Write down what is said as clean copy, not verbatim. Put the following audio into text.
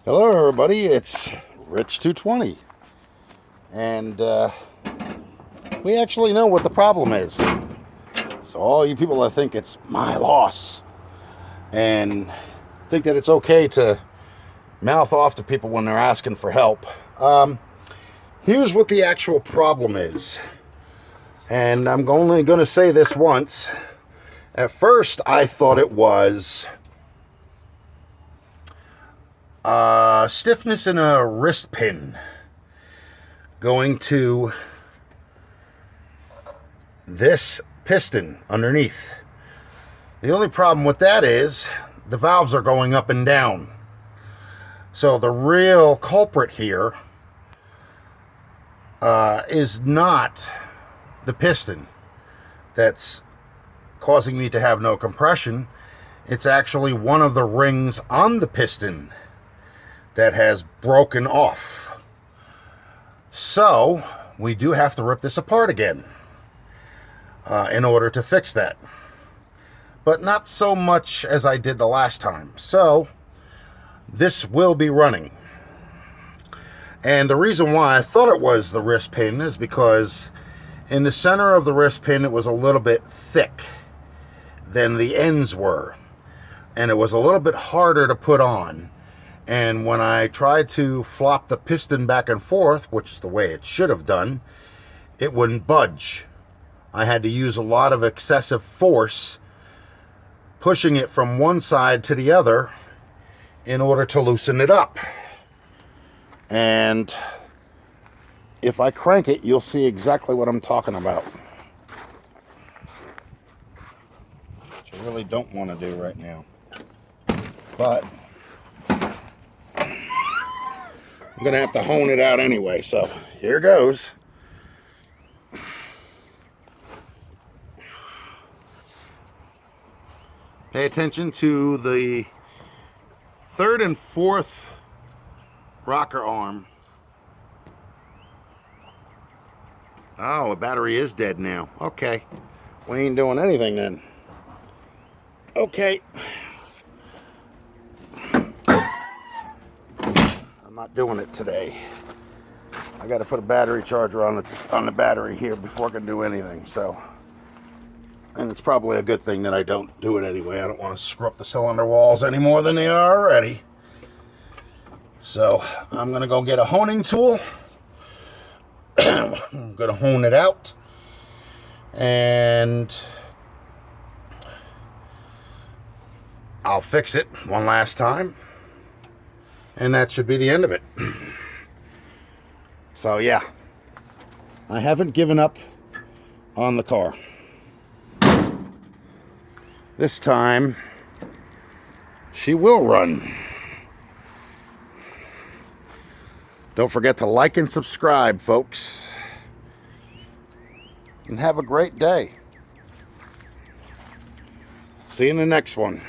Hello everybody, it's Rich220 and we actually know what the problem is. So all you people that think it's my loss and think that it's okay to mouth off to people when they're asking for help, here's what the actual problem is. And I'm only going to say this once. At first I thought it was stiffness in a wrist pin going to this piston underneath. The only problem with that is the valves are going up and down. So the real culprit here is not the piston that's causing me to have no compression. It's actually one of the rings on the piston that has broken off. So we do have to rip this apart again in order to fix that, but not so much as I did the last time. So this will be running, and the reason why I thought it was the wrist pin is because in the center of the wrist pin it was a little bit thick than the ends were, and it was a little bit harder to put on. And when I tried to flop the piston back and forth, which is the way it should have done, it wouldn't budge. I had to use a lot of excessive force pushing it from one side to the other in order to loosen it up. And if I crank it, you'll see exactly what I'm talking about. Which I really don't want to do right now. But I'm going to have to hone it out anyway, so here goes. Pay attention to the third and fourth rocker arm. Oh, the battery is dead now. Okay. We ain't doing anything then. Okay. I'm not doing it today. I got to put a battery charger on the battery here before I can do anything. So, and it's probably a good thing that I don't do it anyway. I don't want to screw up the cylinder walls any more than they are already. So I'm gonna go get a honing tool. I'm gonna hone it out, and I'll fix it one last time. And that should be the end of it. So yeah, I haven't given up on the car. This time, she will run. Don't forget to like and subscribe, folks. And have a great day. See you in the next one.